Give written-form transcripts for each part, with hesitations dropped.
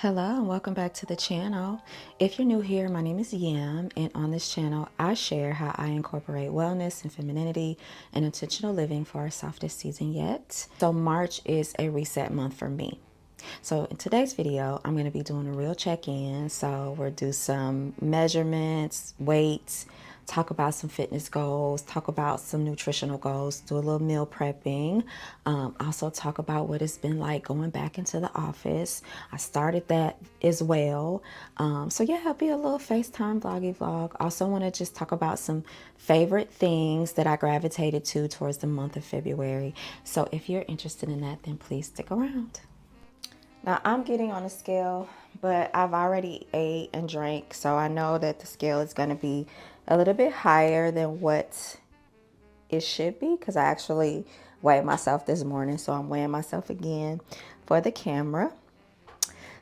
Hello and welcome back to the channel. If you're new here, my name is Yam, and on this channel I share how I incorporate wellness and femininity and intentional living for our softest season yet. So March is a reset month for me. So in today's video, I'm going to be doing a real check-in. So we'll do some measurements, weights, talk about some fitness goals, talk about some nutritional goals, do a little meal prepping. Also talk about what it's been like going back into the office. I started that as well. So yeah, it'll be a little FaceTime vloggy vlog. Also want to just talk about some favorite things that I gravitated to towards the month of February. So if you're interested in that, then please stick around. Now I'm getting on a scale, but I've already ate and drank, so I know that the scale is going to be a little bit higher than what it should be because I actually weighed myself this morning, so I'm weighing myself again for the camera.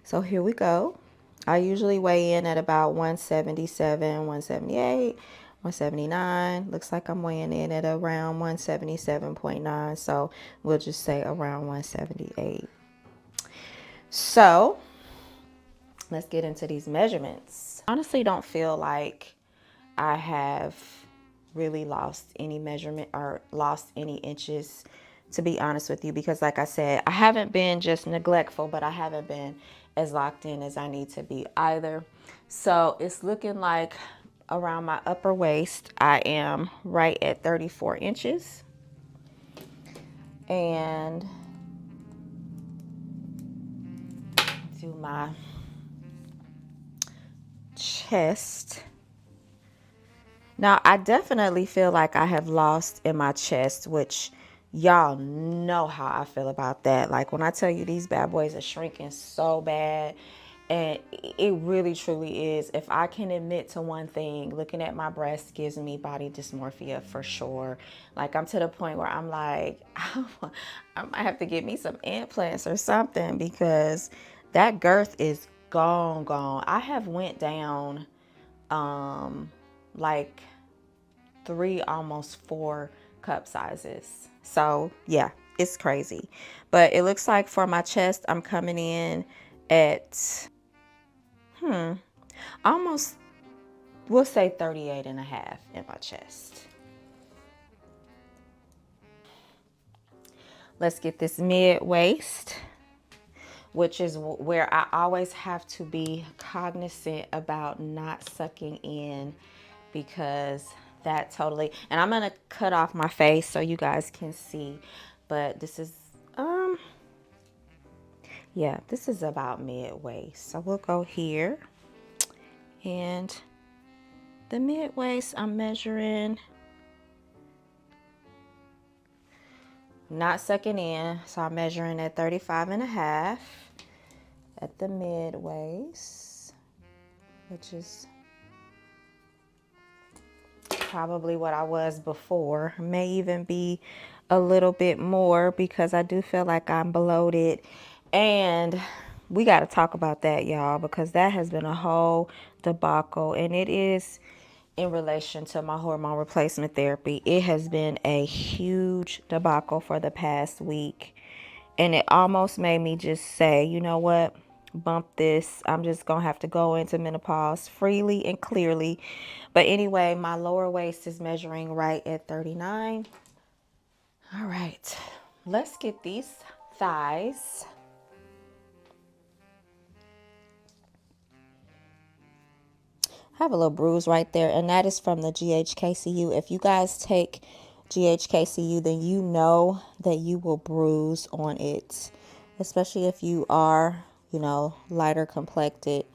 So here we go. I usually weigh in at about 177, 178, 179. Looks like I'm weighing in at around 177.9, so we'll just say around 178. So let's get into these measurements. I honestly don't feel like I have really lost any measurement or lost any inches, to be honest with you, because like I said, I haven't been just neglectful, but I haven't been as locked in as I need to be either. So it's looking like around my upper waist, I am right at 34 inches. And do my chest. Now, I definitely feel like I have lost in my chest, which y'all know how I feel about that. Like when I tell you these bad boys are shrinking so bad, and it really truly is. If I can admit to one thing, looking at my breasts gives me body dysmorphia for sure. Like I'm to the point where I'm like, I might have to get me some implants or something because that girth is gone. I have went down like 3, almost 4 cup sizes. So yeah, it's crazy. But it looks like for my chest, I'm coming in at almost, we'll say 38 and a half in my chest. Let's get this mid waist, which is where I always have to be cognizant about not sucking in, because that totally, and I'm gonna cut off my face so you guys can see, but this is yeah, this is about mid waist. So we'll go here, and the mid waist I'm measuring, not sucking in, so I'm measuring at 35 and a half at the mid waist, which is probably what I was before. May even be a little bit more because I do feel like I'm bloated. And we got to talk about that, y'all, because that has been a whole debacle. And it is in relation to my hormone replacement therapy. It has been a huge debacle for the past week. And it almost made me just say, you know what? Bump this. I'm just going to have to go into menopause freely and clearly. But anyway, my lower waist is measuring right at 39. All right, let's get these thighs. I have a little bruise right there, and that is from the GHKCU. If you guys take GHKCU, then you know that you will bruise on it, especially if you are, you know, lighter complected.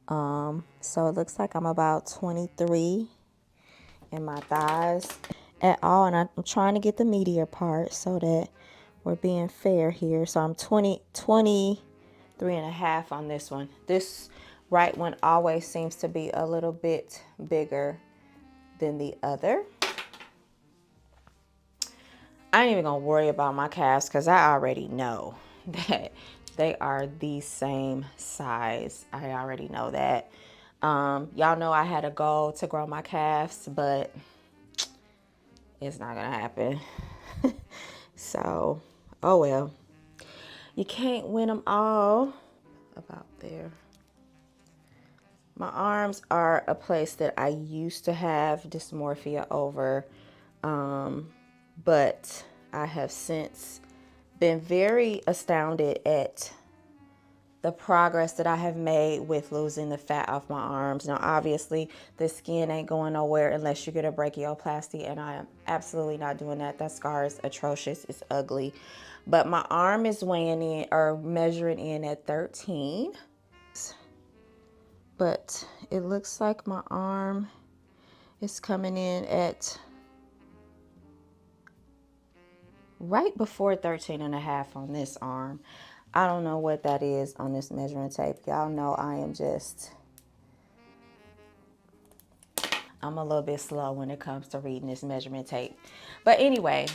So it looks like I'm about 23 in my thighs at all, and I'm trying to get the meatier part so that we're being fair here. So I'm 23 and a half on this one. This right one always seems to be a little bit bigger than the other. I ain't even gonna worry about my calves because I already know that they are the same size. I already know that. Y'all know I had a goal to grow my calves, but it's not gonna happen. So, oh well. You can't win them all. about there. My arms are a place that I used to have dysmorphia over, but I have since been very astounded at the progress that I have made with losing the fat off my arms. Now, obviously, the skin ain't going nowhere unless you get a brachioplasty, and I am absolutely not doing that. That scar is atrocious. It's ugly. But my arm is weighing in or measuring in at 13. But it looks like my arm is coming in at right before 13 and a half on this arm. I don't know what that is on this measuring tape. Y'all know I'm a little bit slow when it comes to reading this measurement tape. But anyway,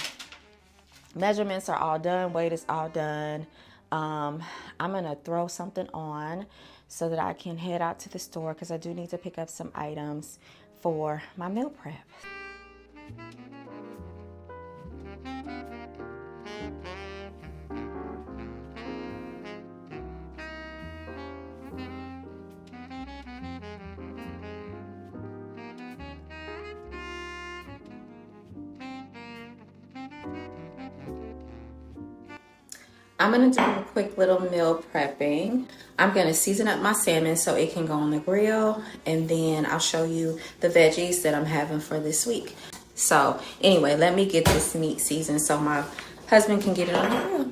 measurements are all done. Weight is all done. I'm going to throw something on so that I can head out to the store because I do need to pick up some items for my meal prep. I'm going to do a quick little meal prepping. I'm going to season up my salmon so it can go on the grill, and then I'll show you the veggies that I'm having for this week. So anyway, let me get this meat seasoned so my husband can get it on the grill.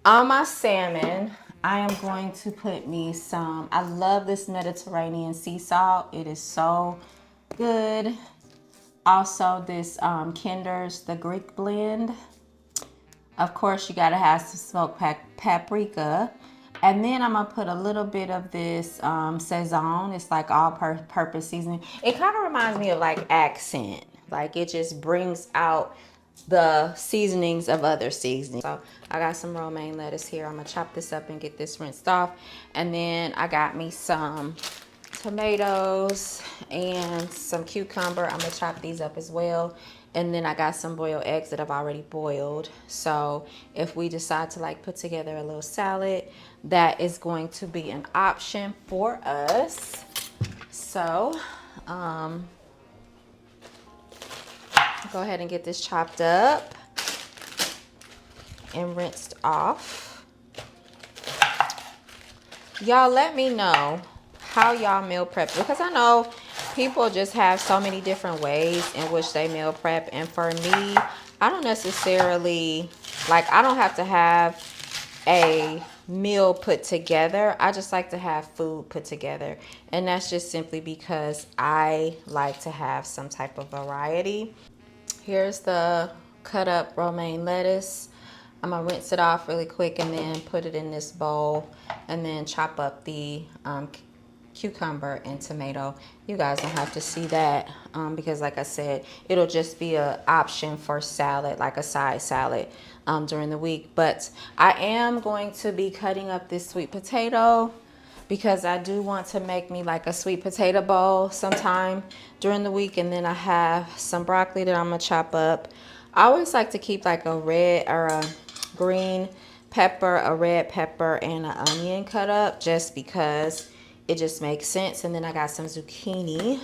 On my salmon, I am going to put me some, I love this Mediterranean sea salt. It is so good. Also this Kinder's, the Greek blend. Of course, you gotta have some smoked paprika. And then I'm gonna put a little bit of this Sazon. It's like all-purpose seasoning. It kind of reminds me of like accent. Like it just brings out the seasonings of other seasonings. So I got some romaine lettuce here. I'm gonna chop this up and get this rinsed off. And then I got me some tomatoes and some cucumber. I'm gonna chop these up as well. And then I got some boiled eggs that I've already boiled. So if we decide to like put together a little salad, that is going to be an option for us. So go ahead and get this chopped up and rinsed off. Y'all let me know how y'all meal prep, because I know people just have so many different ways in which they meal prep. And for me, I don't necessarily, like, I don't have to have a meal put together. I just like to have food put together. And that's just simply because I like to have some type of variety. Here's the cut up romaine lettuce. I'm gonna rinse it off really quick and then put it in this bowl and then chop up the cucumber and tomato. You guys don't have to see that because like I said, it'll just be an option for salad, like a side salad during the week. But I am going to be cutting up this sweet potato because I do want to make me like a sweet potato bowl sometime during the week. And then I have some broccoli that I'm gonna chop up. I always like to keep like a red or a green pepper, a red pepper, and an onion cut up just because it just makes sense. And then I got some zucchini.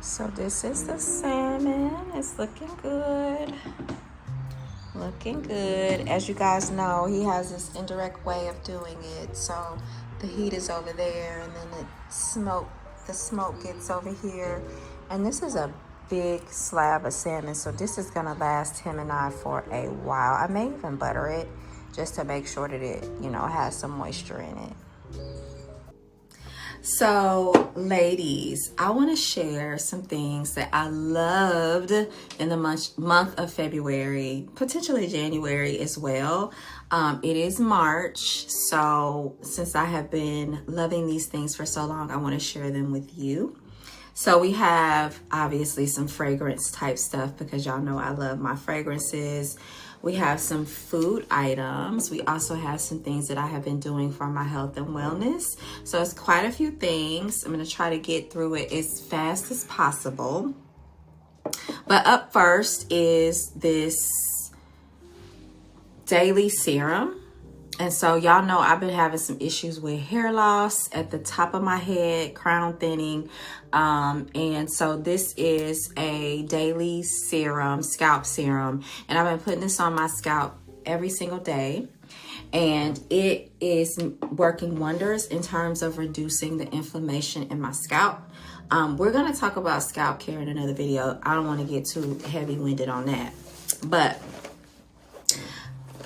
So this is the salmon. It's looking good. Looking good. As you guys know, he has this indirect way of doing it. So the heat is over there, and then the smoke gets over here. And this is a big slab of salmon, so this is gonna last him and I for a while. I may even butter it just to make sure that it, has some moisture in it. So, ladies, I want to share some things that I loved in the month of February, potentially January as well. It is March, so since I have been loving these things for so long, I want to share them with you. So we have obviously some fragrance type stuff because y'all know I love my fragrances. We have some food items. We also have some things that I have been doing for my health and wellness. So it's quite a few things. I'm going to try to get through it as fast as possible. But up first is this daily serum. And so y'all know I've been having some issues with hair loss at the top of my head, crown thinning. And so this is a daily serum, scalp serum. And I've been putting this on my scalp every single day. And it is working wonders in terms of reducing the inflammation in my scalp. We're going to talk about scalp care in another video. I don't want to get too heavy-winded on that. But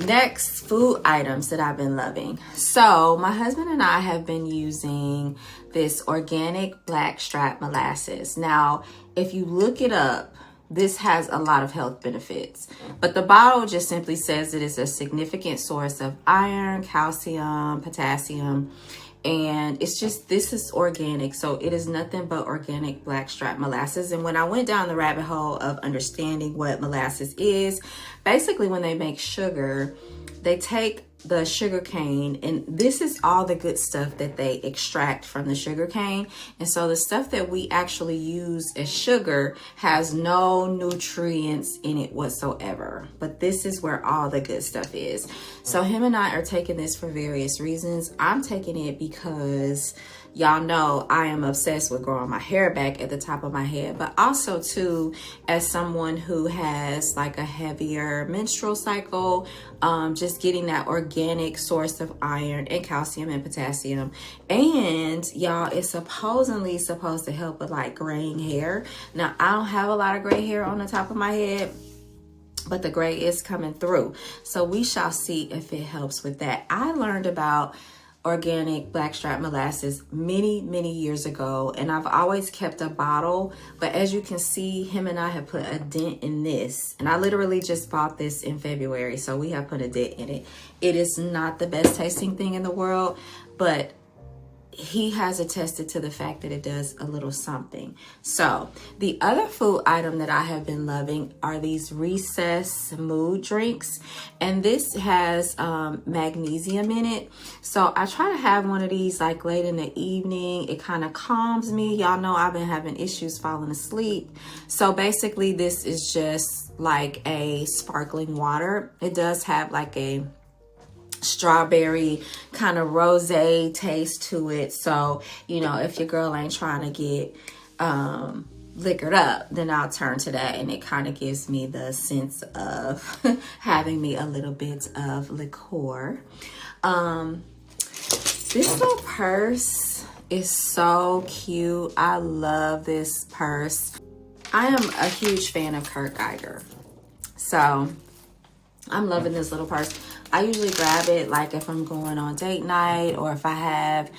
next, food items that I've been loving. So my husband and I have been using this organic blackstrap molasses. Now, if you look it up, this has a lot of health benefits, but the bottle just simply says it is a significant source of iron, calcium, potassium, and it's just, this is organic. So it is nothing but organic blackstrap molasses. And when I went down the rabbit hole of understanding what molasses is, basically when they make sugar, they take the sugar cane, and this is all the good stuff that they extract from the sugar cane. And so the stuff that we actually use as sugar has no nutrients in it whatsoever, but this is where all the good stuff is. So him and I are taking this for various reasons. I'm taking it because y'all know I am obsessed with growing my hair back at the top of my head, but also too, as someone who has like a heavier menstrual cycle, just getting that organic source of iron and calcium and potassium. And y'all, it's supposedly supposed to help with like graying hair. Now, I don't have a lot of gray hair on the top of my head, but the gray is coming through. So we shall see if it helps with that. I learned about organic blackstrap molasses many years ago, and I've always kept a bottle, but as you can see, him and I have put a dent in this, and I literally just bought this in February, so we have put a dent in it. It is not the best tasting thing in the world, but he has attested to the fact that it does a little something. So the other food item that I have been loving are these recess mood drinks, and this has magnesium in it. So I try to have one of these like late in the evening. It kind of calms me. Y'all know I've been having issues falling asleep. So basically this is just like a sparkling water. It does have like a strawberry kind of rosé taste to it. So, if your girl ain't trying to get liquored up, then I'll turn to that, and it kind of gives me the sense of having me a little bit of liqueur. This little purse is so cute. I love this purse. I am a huge fan of Kurt Geiger, so I'm loving this little purse. I usually grab it like if I'm going on date night, or if I have,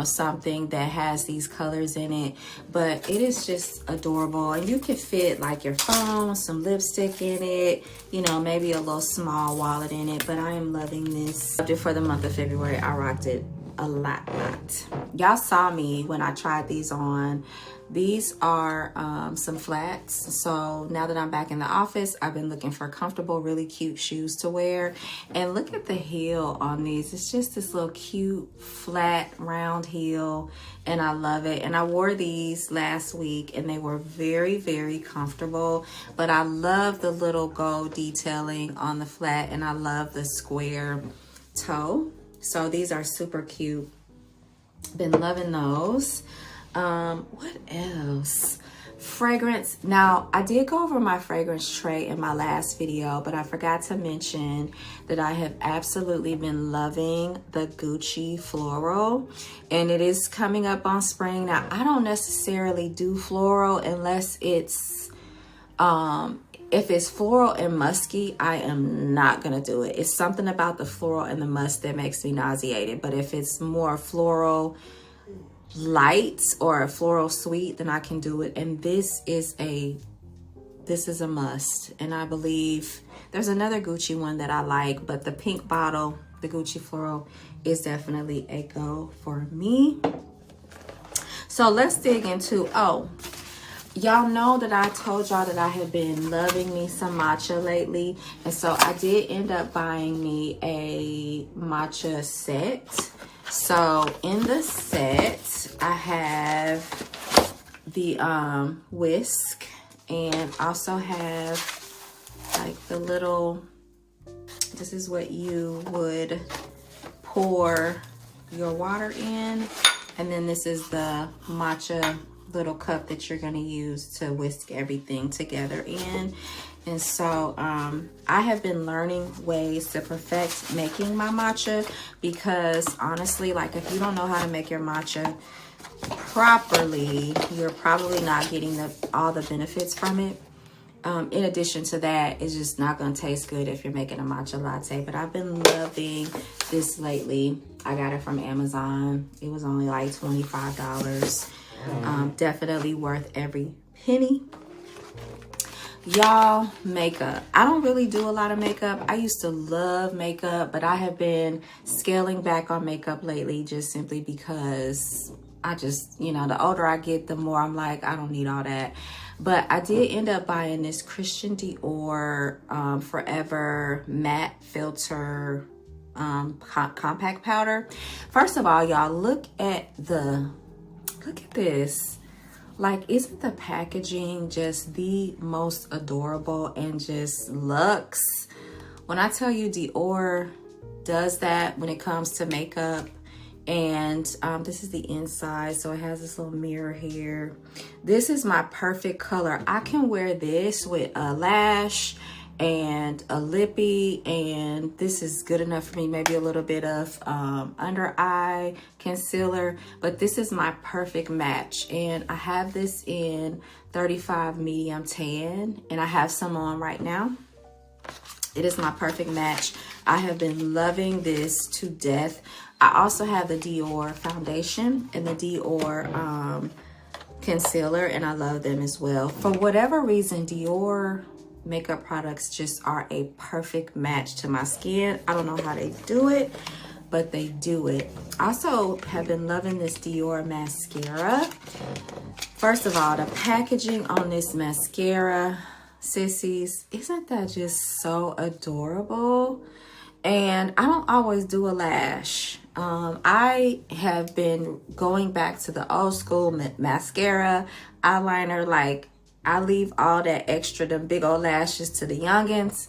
something that has these colors in it. But it is just adorable, and you can fit like your phone, some lipstick in it, maybe a little small wallet in it. But I am loving this. For the month of February, I rocked it a lot. Y'all saw me when I tried these on. These are some flats. So now that I'm back in the office, I've been looking for comfortable, really cute shoes to wear. And look at the heel on these. It's just this little cute, flat, round heel. And I love it. And I wore these last week, and they were very comfortable. But I love the little gold detailing on the flat, and I love the square toe. So these are super cute. Been loving those. What else? Fragrance. Now, I did go over my fragrance tray in my last video, but I forgot to mention that I have absolutely been loving the Gucci Floral, and it is coming up on spring. Now, I don't necessarily do floral unless it's if it's floral and musky, I am not gonna do it. It's something about the floral and the musk that makes me nauseated. But if it's more floral light or a floral sweet, then I can do it. And this is a must. And I believe there's another Gucci one that I like, but the pink bottle, the Gucci Floral, is definitely a go for me. So let's dig into, y'all know that I told y'all that I have been loving me some matcha lately. And so I did end up buying me a matcha set. So in the set, I have the whisk, and also have like the little, this is what you would pour your water in. And then this is the matcha little cup that you're going to use to whisk everything together in. And so I have been learning ways to perfect making my matcha, because honestly, like, if you don't know how to make your matcha properly, you're probably not getting all the benefits from it. In addition to that, it's just not going to taste good if you're making a matcha latte. But I've been loving this lately. I got it from Amazon. It was only like $25. Definitely worth every penny. Y'all, makeup. I don't really do a lot of makeup. I used to love makeup, but I have been scaling back on makeup lately, just simply because I just, you know, the older I get, the more I'm like, I don't need all that. But I did end up buying this Christian Dior Forever Matte Filter compact powder. First of all, y'all, look at this. Like, isn't the packaging just the most adorable and just luxe? When I tell you Dior does that when it comes to makeup. And this is the inside, so it has this little mirror here. This is my perfect color. I can wear this with a lash and a lippy, and this is good enough for me. Maybe a little bit of under eye concealer, but this is my perfect match. And I have this in 35 medium tan, and I have some on right now. It is my perfect match. I have been loving this to death. I also have the Dior foundation and the Dior concealer, and I love them as well. For whatever reason, Dior makeup products just are a perfect match to my skin. I don't know how they do it, but they do it. I also have been loving this Dior mascara. First of all, the packaging on this mascara, sissies, isn't that just so adorable? And I don't always do a lash. I have been going back to the old school mascara, eyeliner. Like, I leave all that extra, them big old lashes, to the youngins.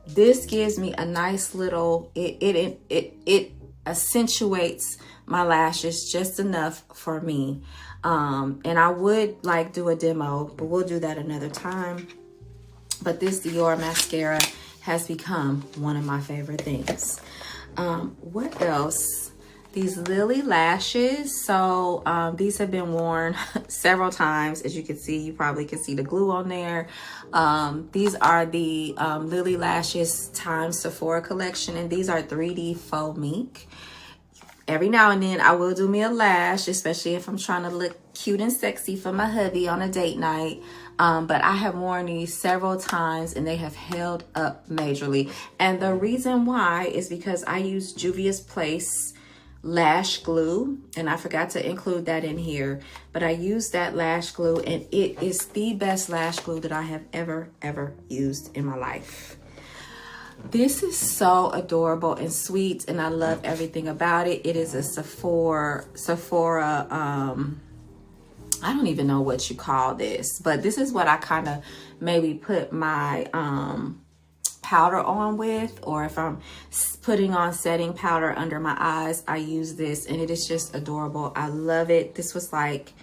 This gives me a nice little, it accentuates my lashes just enough for me. And I would like do a demo, but we'll do that another time. But this Dior mascara has become one of my favorite things. What else? These Lily lashes. So these have been worn several times. As you can see, you probably can see the glue on there. These are the Lily Lashes times Sephora collection, and these are 3D faux mink. Every now and then I will do me a lash, especially if I'm trying to look cute and sexy for my hubby on a date night. But I have worn these several times and they have held up majorly. And the reason why is because I use Juvia's Place lash glue, and I forgot to include that in here, but I use that lash glue, and it is the best lash glue that I have ever used in my life. This is so adorable and sweet, and I love everything about it. It is a Sephora, I don't even know what you call this, but this is what I kind of maybe put my powder on with, or if I'm putting on setting powder under my eyes, I use this, and it is just adorable. I love it. This was like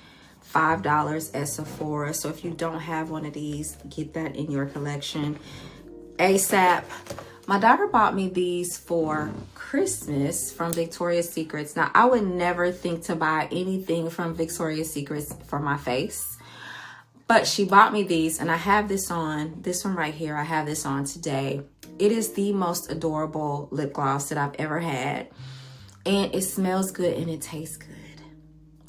$5 at Sephora. So if you don't have one of these, get that in your collection ASAP. My daughter bought me these for Christmas from Victoria's Secrets. Now, I would never think to buy anything from Victoria's Secrets for my face, but she bought me these, and I have this on, this one right here. I have this on today. It is the most adorable lip gloss that I've ever had, and it smells good and it tastes good.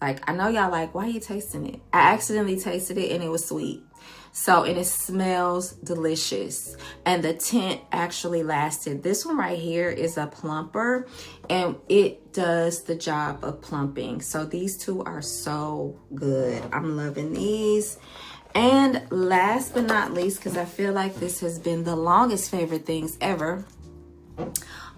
Like, I know y'all like, why are you tasting it? I accidentally tasted it and it was sweet. So, and it smells delicious. And the tint actually lasted. This one right here is a plumper, and it does the job of plumping. So these two are so good. I'm loving these. And last but not least, because I feel like this has been the longest favorite things ever,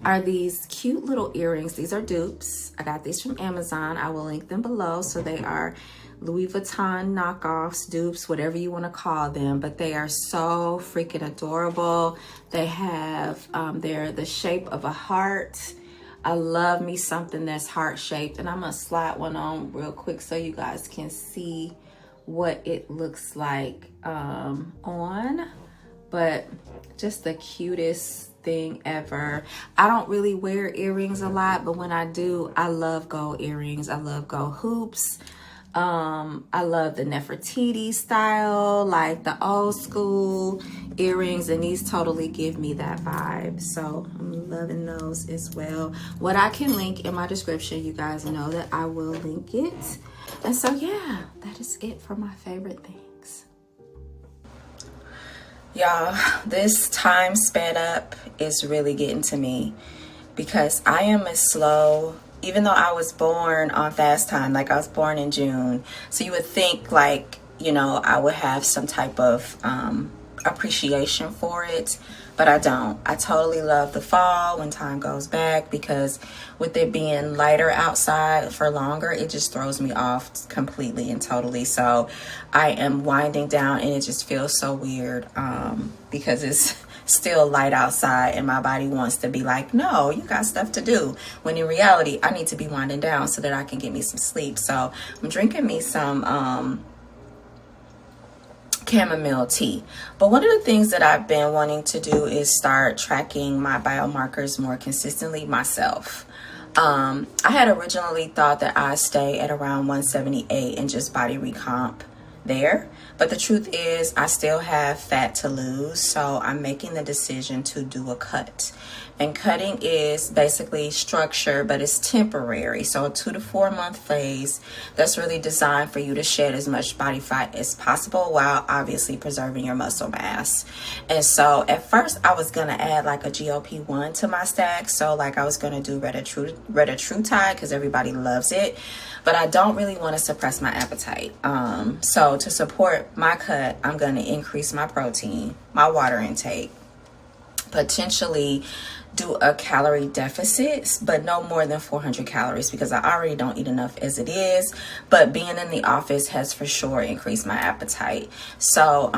are these cute little earrings. These are dupes. I got these from Amazon. I will link them below. So they are Louis Vuitton knockoffs, dupes, whatever you want to call them, but they are so freaking adorable. They have, they're the shape of a heart. I love me something that's heart shaped, and I'm gonna slide one on real quick so you guys can see what it looks like on, but just the cutest thing ever. I don't really wear earrings a lot, but when I do, I love gold earrings. I love gold hoops. I love the Nefertiti style, like the old school earrings, and these totally give me that vibe. So I'm loving those as well. What I can link in my description, you guys know that I will link it. And so yeah, that is it for my favorite things. Y'all, this time sped up is really getting to me because I am a slow, even though I was born on fast time, like I was born in June. So you would think like, you know, I would have some type of appreciation for it, but I don't. I totally love the fall when time goes back, because with it being lighter outside for longer, it just throws me off completely and totally. So I am winding down, and it just feels so weird because it's still light outside and my body wants to be like, no, you got stuff to do, when in reality I need to be winding down so that I can get me some sleep. So I'm drinking me some chamomile tea. But one of the things that I've been wanting to do is start tracking my biomarkers more consistently myself. I had originally thought that I'd stay at around 178 and just body recomp there, but the truth is I still have fat to lose, so I'm making the decision to do a cut. And cutting is basically structure, but it's temporary. So a 2 to 4 month phase that's really designed for you to shed as much body fat as possible while obviously preserving your muscle mass. And so at first I was gonna add like a GLP-1 to my stack. So like I was gonna do retatrutide because everybody loves it, but I don't really want to suppress my appetite. So to support my cut, I'm gonna increase my protein, my water intake, potentially do a calorie deficit, but no more than 400 calories because I already don't eat enough as it is. But being in the office has for sure increased my appetite. So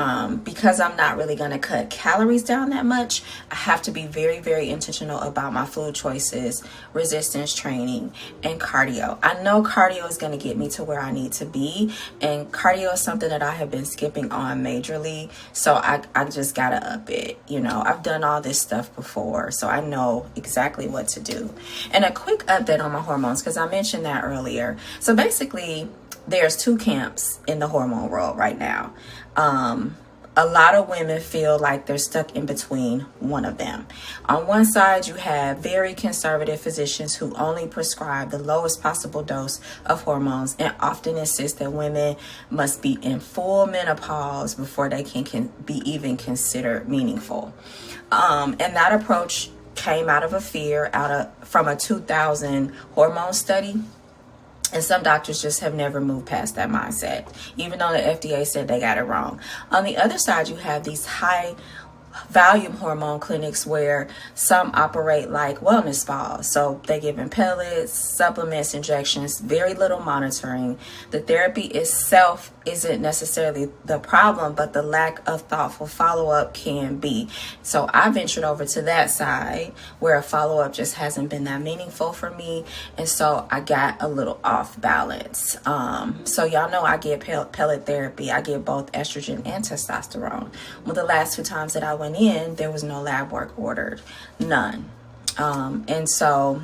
because I'm not really going to cut calories down that much, I have to be very, very intentional about my food choices, resistance training, and cardio. I know cardio is going to get me to where I need to be, and cardio is something that I have been skipping on majorly. So I just got to up it. You know, I've done all this stuff before, so I know exactly what to do. And a quick update on my hormones, because I mentioned that earlier. So basically there's two camps in the hormone world right now. A lot of women feel like they're stuck in between one of them. On one side, you have very conservative physicians who only prescribe the lowest possible dose of hormones and often insist that women must be in full menopause before they can be even considered meaningful. And that approach came out of a fear from a 2000 hormone study. And some doctors just have never moved past that mindset, even though the FDA said they got it wrong. On the other side, you have these high volume hormone clinics where some operate like wellness spas. So they give in pellets, supplements, injections, very little monitoring. The therapy itself isn't necessarily the problem, but the lack of thoughtful follow-up can be. So I ventured over to that side where a follow-up just hasn't been that meaningful for me, and so I got a little off balance. So y'all know I get pellet therapy. I get both estrogen and testosterone. Well, the last 2 times that I went in, there was no lab work ordered, none. And so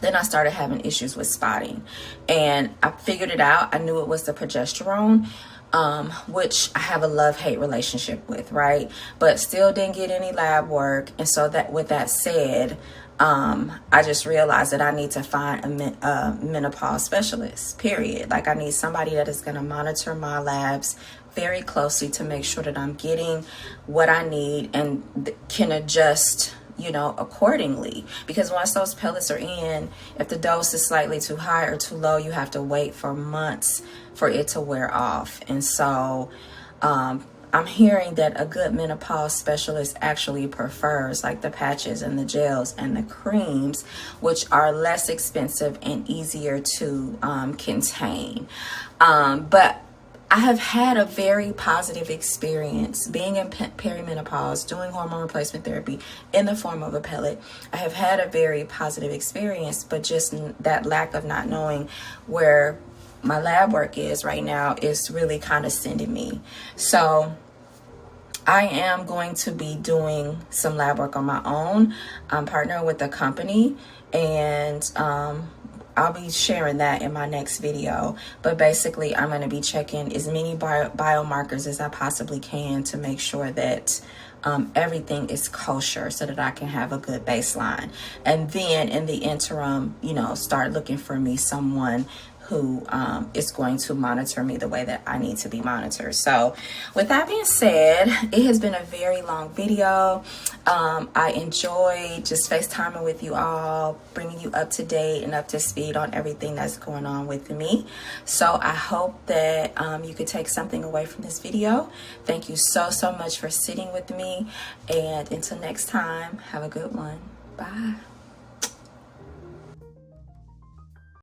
then I started having issues with spotting, and I figured it out. I knew it was the progesterone, which I have a love-hate relationship with, right? But still didn't get any lab work. And so that, with that said, I just realized that I need to find a menopause specialist, period. Like, I need somebody that is going to monitor my labs very closely to make sure that I'm getting what I need and can adjust, accordingly. Because once those pellets are in, if the dose is slightly too high or too low, you have to wait for months for it to wear off. And so, I'm hearing that a good menopause specialist actually prefers like the patches and the gels and the creams, which are less expensive and easier to contain. But I have had a very positive experience being in perimenopause, doing hormone replacement therapy in the form of a pellet. I have had a very positive experience, but just that lack of not knowing where my lab work is right now is really kind of sending me. So I am going to be doing some lab work on my own. I'm partnering with a company, and I'll be sharing that in my next video. But basically, I'm going to be checking as many biomarkers as I possibly can to make sure that everything is kosher so that I can have a good baseline. And then in the interim, start looking for me someone who is going to monitor me the way that I need to be monitored. So with that being said, it has been a very long video. I enjoyed just FaceTiming with you all, bringing you up to date and up to speed on everything that's going on with me. So I hope that you could take something away from this video. Thank you so much for sitting with me. And until next time, have a good one. Bye.